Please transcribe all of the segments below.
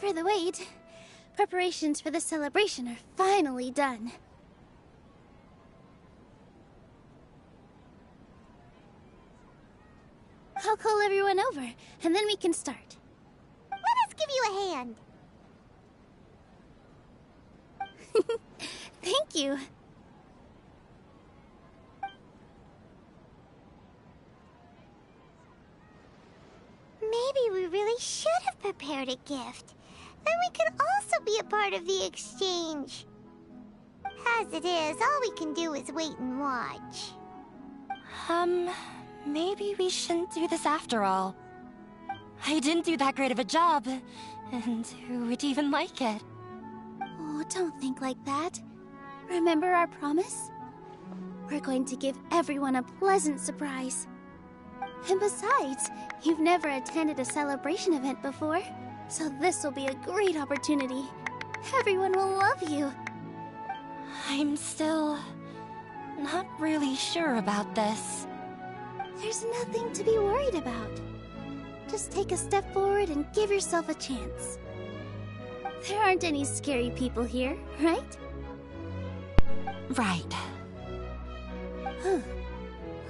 for the wait. Preparations for the celebration are finally done. I'll call everyone over, and then we can start. Let us give you a hand. Thank you. Maybe we really should have prepared a gift. Then we could also be a part of the exchange. As it is, all we can do is wait and watch. Maybe we shouldn't do this after all. I didn't do that great of a job, and who would even like it? Oh, don't think like that. Remember our promise? We're going to give everyone a pleasant surprise. And besides, you've never attended a celebration event before, so this will be a great opportunity. Everyone will love you. I'm still not really sure about this. There's nothing to be worried about. Just take a step forward and give yourself a chance. There aren't any scary people here, right? Right. Huh.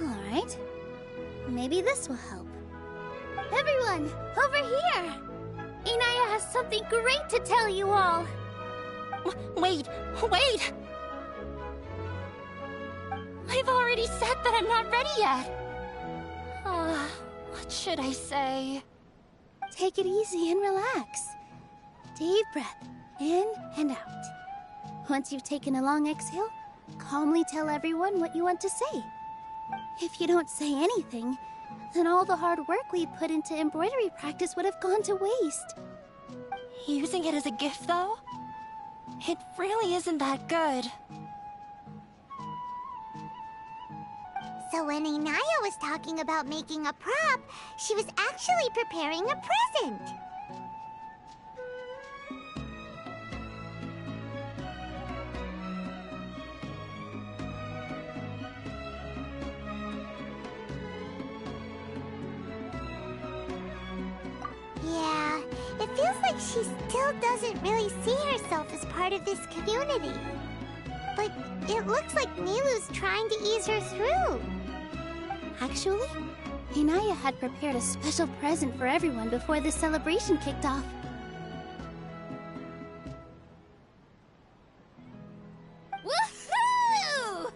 Alright. Maybe this will help. Everyone, over here! Inaya has something great to tell you all! Wait! I've already said that I'm not ready yet! What should I say? Take it easy and relax. Deep breath, in and out. Once you've taken a long exhale, calmly tell everyone what you want to say. If you don't say anything, then all the hard work we put into embroidery practice would have gone to waste. Using it as a gift, though? It really isn't that good. So when Inaya was talking about making a prop, she was actually preparing a present. Yeah, it feels like she still doesn't really see herself as part of this community. But it looks like Nilou's trying to ease her through. Actually, Inaya had prepared a special present for everyone before the celebration kicked off. Woohoo!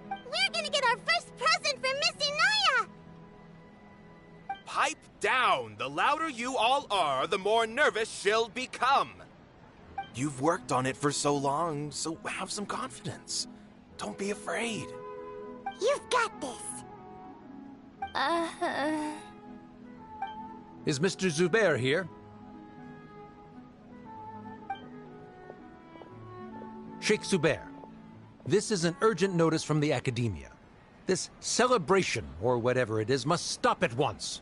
We're gonna get our first present from Miss Inaya! Pipe down! The louder you all are, the more nervous she'll become. You've worked on it for so long, so have some confidence. Don't be afraid. You've got this. Is Mr. Zubair here? Sheikh Zubair, this is an urgent notice from the Academia. This celebration, or whatever it is, must stop at once.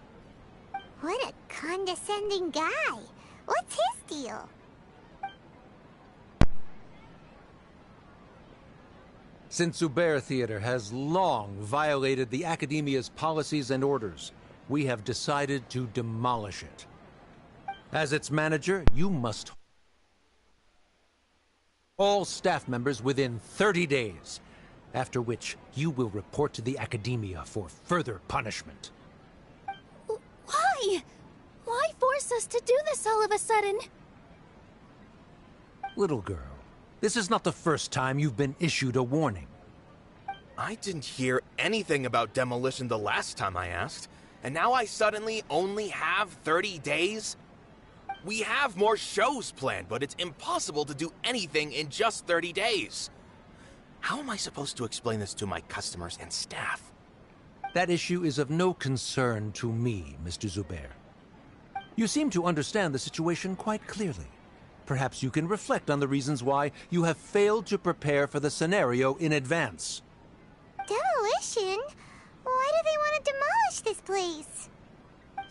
What a condescending guy. What's his deal? Since Zubair Theater has long violated the Academia's policies and orders, we have decided to demolish it. As its manager, you must all staff members within 30 days, after which you will report to the Academia for further punishment. Why? Why force us to do this all of a sudden? Little girl, this is not the first time you've been issued a warning. I didn't hear anything about demolition the last time I asked, and now I suddenly only have 30 days? We have more shows planned, but it's impossible to do anything in just 30 days. How am I supposed to explain this to my customers and staff? That issue is of no concern to me, Mr. Zubair. You seem to understand the situation quite clearly. Perhaps you can reflect on the reasons why you have failed to prepare for the scenario in advance. Demolition? Why do they want to demolish this place?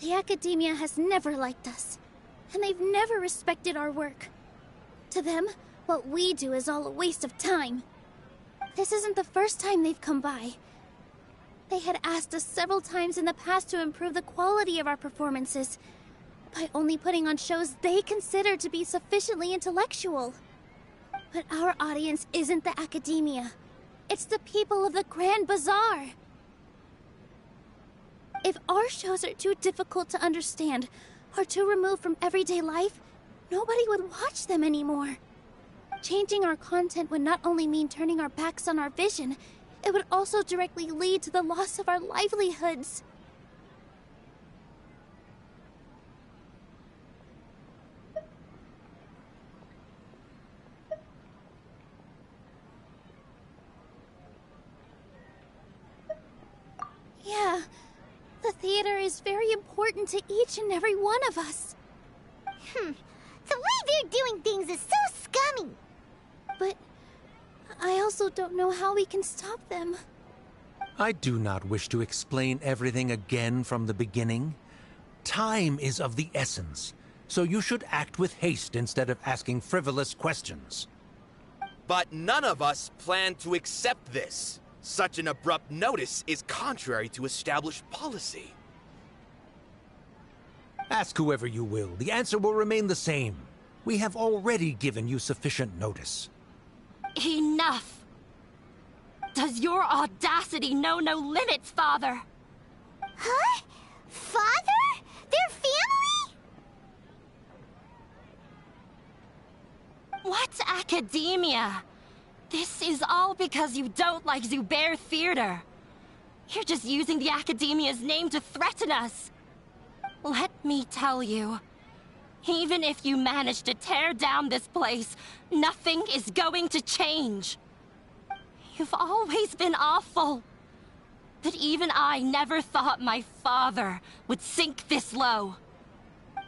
The Academia has never liked us, and they've never respected our work. To them, what we do is all a waste of time. This isn't the first time they've come by. They had asked us several times in the past to improve the quality of our performances, by only putting on shows they consider to be sufficiently intellectual. But our audience isn't the academia. It's the people of the Grand Bazaar. If our shows are too difficult to understand, or too removed from everyday life, nobody would watch them anymore. Changing our content would not only mean turning our backs on our vision, it would also directly lead to the loss of our livelihoods. Yeah, the theater is very important to each and every one of us. The way they're doing things is so scummy. But I also don't know how we can stop them. I do not wish to explain everything again from the beginning. Time is of the essence, so you should act with haste instead of asking frivolous questions. But none of us plan to accept this. Such an abrupt notice is contrary to established policy. Ask whoever you will. The answer will remain the same. We have already given you sufficient notice. Enough! Does your audacity know no limits, Father? Huh? Father? Their family? What academia? This is all because you don't like Zubair Theater. You're just using the academia's name to threaten us. Let me tell you, even if you manage to tear down this place, nothing is going to change. You've always been awful. But even I never thought my father would sink this low.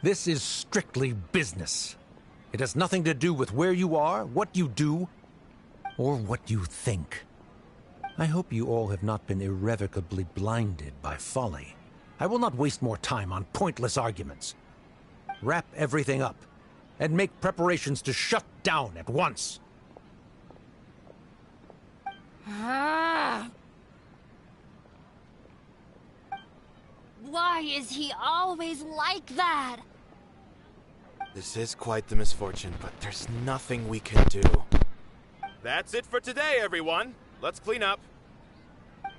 This is strictly business. It has nothing to do with where you are, what you do, or what you think. I hope you all have not been irrevocably blinded by folly. I will not waste more time on pointless arguments. Wrap everything up, and make preparations to shut down at once. Why is he always like that? This is quite the misfortune, but there's nothing we can do. That's it for today, everyone. Let's clean up.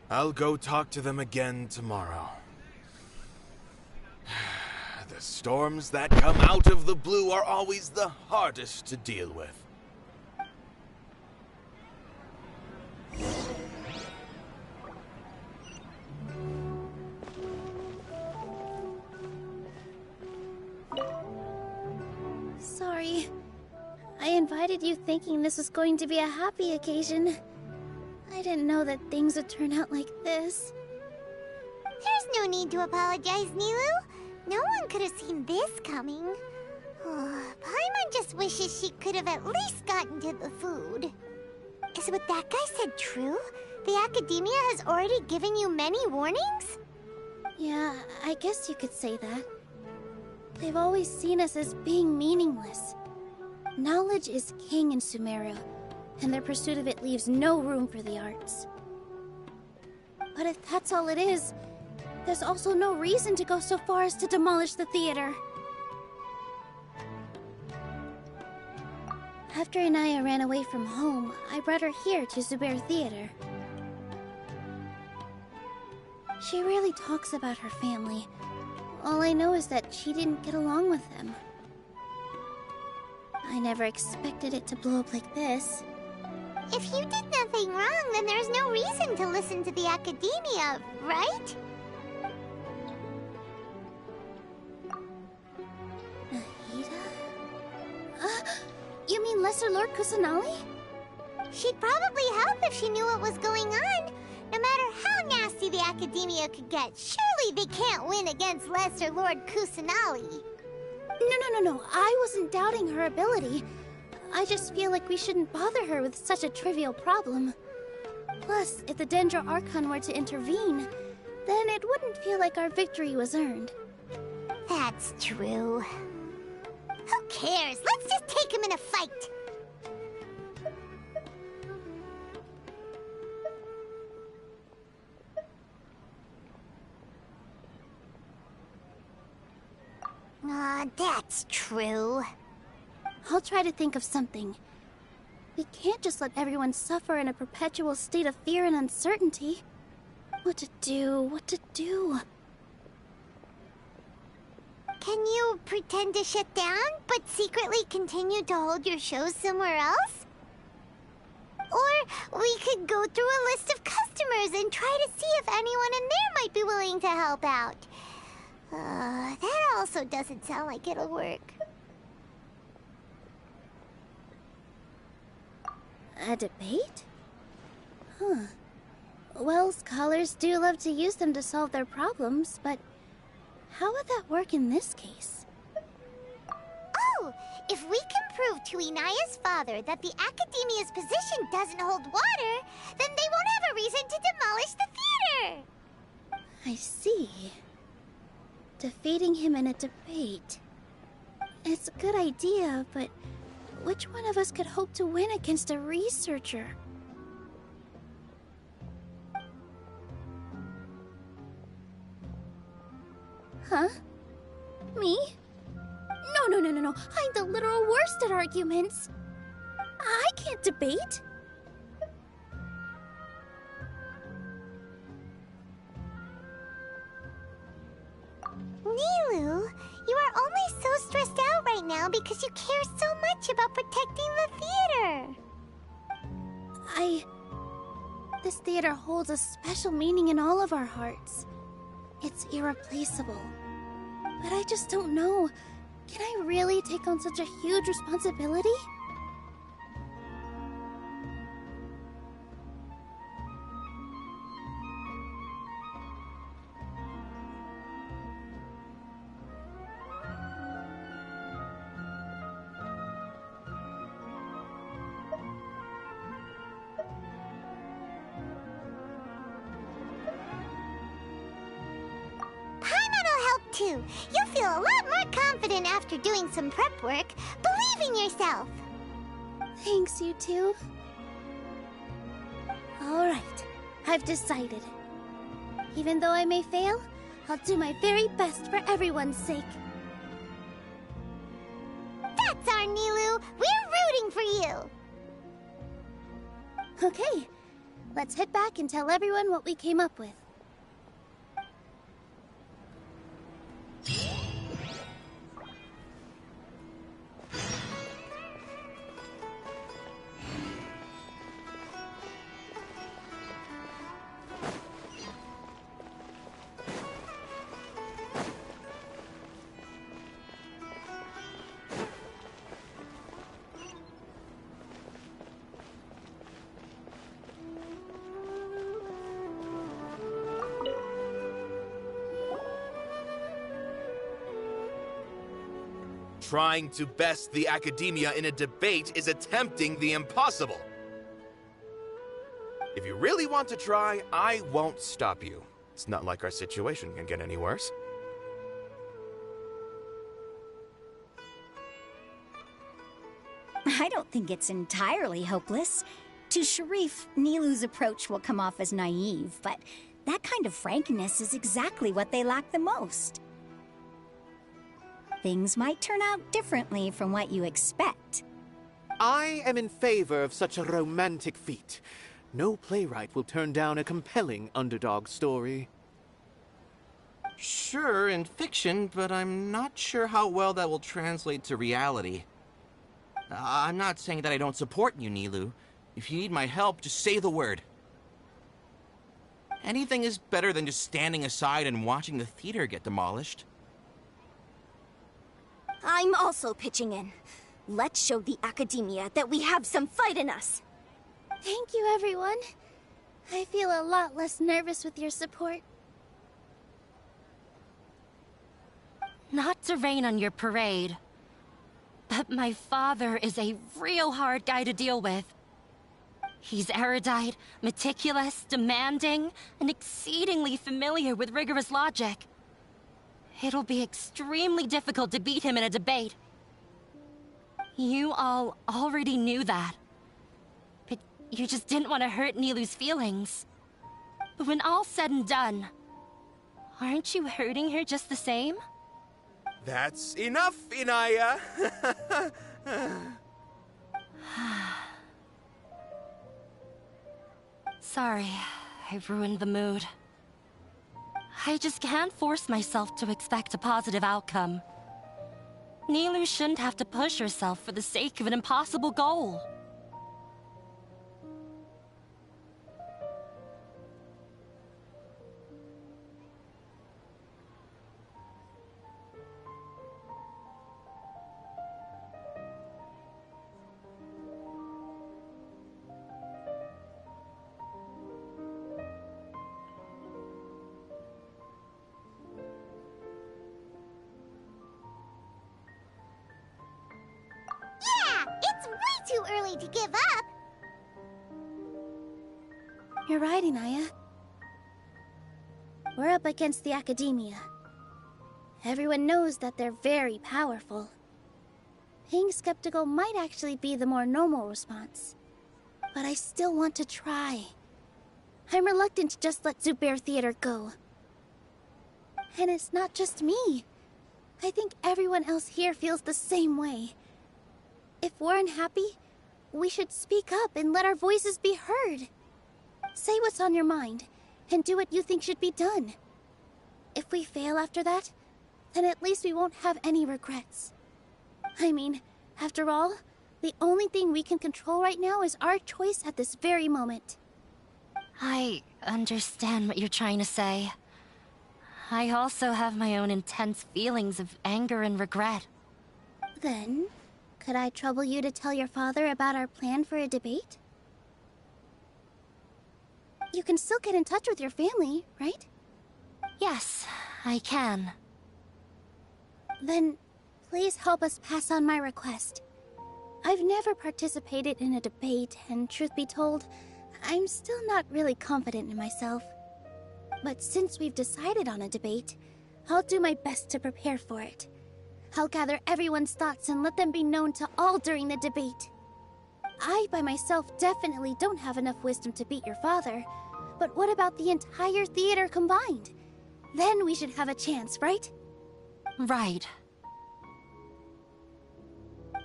I'll go talk to them again tomorrow. The storms that come out of the blue are always the hardest to deal with. Sorry. I invited you thinking this was going to be a happy occasion. I didn't know that things would turn out like this. There's no need to apologize, Nilu. No one could have seen this coming. Paimon just wishes she could have at least gotten to the food. Is what that guy said true? The Academia has already given you many warnings? Yeah, I guess you could say that. They've always seen us as being meaningless. Knowledge is king in Sumeru, and their pursuit of it leaves no room for the arts. But if that's all it is, there's also no reason to go so far as to demolish the theater. After Anaya ran away from home, I brought her here to Zubair Theater. She rarely talks about her family. All I know is that she didn't get along with them. I never expected it to blow up like this. If you did nothing wrong, then there's no reason to listen to the Academia, right? Nahida? You mean Lesser Lord Kusanali? She'd probably help if she knew what was going on. No matter how nasty the Academia could get, surely they can't win against Lesser Lord Kusanali. No. I wasn't doubting her ability. I just feel like we shouldn't bother her with such a trivial problem. Plus, if the Dendro Archon were to intervene, then it wouldn't feel like our victory was earned. That's true. Who cares? Let's just take him in a fight. That's true. I'll try to think of something. We can't just let everyone suffer in a perpetual state of fear and uncertainty. What to do? What to do? Can you pretend to shut down, but secretly continue to hold your shows somewhere else? Or we could go through a list of customers and try to see if anyone in there might be willing to help out. That also doesn't sound like it'll work. A debate? Huh. Well, scholars do love to use them to solve their problems, but how would that work in this case? Oh, if we can prove to Inaya's father that the Academia's position doesn't hold water, then they won't have a reason to demolish the theater! I see. Defeating him in a debate. It's a good idea, but which one of us could hope to win against a researcher? Huh? Me? No. I'm the literal worst at arguments. I can't debate. Nilu, you are only so stressed out right now because you care so much about protecting the theater. This theater holds a special meaning in all of our hearts. It's irreplaceable. But I just don't know. Can I really take on such a huge responsibility? Too. You'll feel a lot more confident after doing some prep work. Believe in yourself. Thanks, you two. All right, I've decided. Even though I may fail, I'll do my very best for everyone's sake. That's our Nilu. We're rooting for you. Okay, let's head back and tell everyone what we came up with. Trying to best the Academia in a debate is attempting the impossible. If you really want to try, I won't stop you. It's not like our situation can get any worse. I don't think it's entirely hopeless. To Sharif, Nilu's approach will come off as naive, but that kind of frankness is exactly what they lack the most. Things might turn out differently from what you expect. I am in favor of such a romantic feat. No playwright will turn down a compelling underdog story. Sure, in fiction, but I'm not sure how well that will translate to reality. I'm not saying that I don't support you, Nilu. If you need my help, just say the word. Anything is better than just standing aside and watching the theater get demolished. I'm also pitching in. Let's show the Academia that we have some fight in us. Thank you, everyone. I feel a lot less nervous with your support. Not to rain on your parade, but my father is a real hard guy to deal with. He's erudite, meticulous, demanding, and exceedingly familiar with rigorous logic. It'll be extremely difficult to beat him in a debate. You all already knew that. But you just didn't want to hurt Nilu's feelings. But when all's said and done, aren't you hurting her just the same? That's enough, Inaya. Sorry, I've ruined the mood. I just can't force myself to expect a positive outcome. Nilou shouldn't have to push herself for the sake of an impossible goal. Yeah, it's way too early to give up. You're right, Inaya. We're up against the Academia. Everyone knows that they're very powerful. Being skeptical might actually be the more normal response. But I still want to try. I'm reluctant to just let Zubair Theater go. And it's not just me. I think everyone else here feels the same way. If we're unhappy, we should speak up and let our voices be heard. Say what's on your mind, and do what you think should be done. If we fail after that, then at least we won't have any regrets. I mean, after all, the only thing we can control right now is our choice at this very moment. I understand what you're trying to say. I also have my own intense feelings of anger and regret. Then, could I trouble you to tell your father about our plan for a debate? You can still get in touch with your family, right? Yes, I can. Then, please help us pass on my request. I've never participated in a debate, and truth be told, I'm still not really confident in myself. But since we've decided on a debate, I'll do my best to prepare for it. I'll gather everyone's thoughts and let them be known to all during the debate. I, by myself, definitely don't have enough wisdom to beat your father. But what about the entire theater combined? Then we should have a chance, right? Right.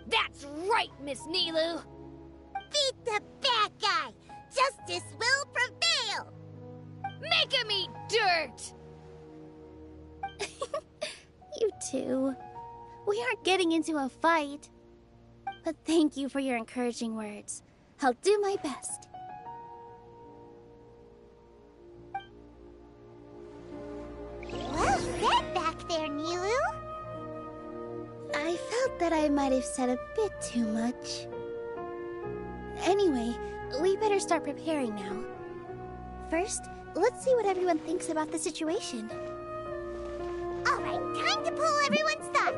That's right, Miss Nilou! Beat the bad guy. Justice will prevail. Make him eat dirt! You too. We aren't getting into a fight. But thank you for your encouraging words. I'll do my best. Well said back there, Nilou. I felt that I might have said a bit too much. Anyway, we better start preparing now. First, let's see what everyone thinks about the situation. All right, time to pull everyone's thoughts.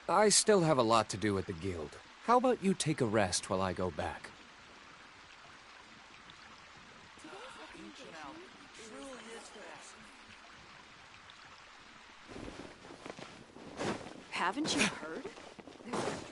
I still have a lot to do at the guild. How about you take a rest while I go back? Haven't you heard? There's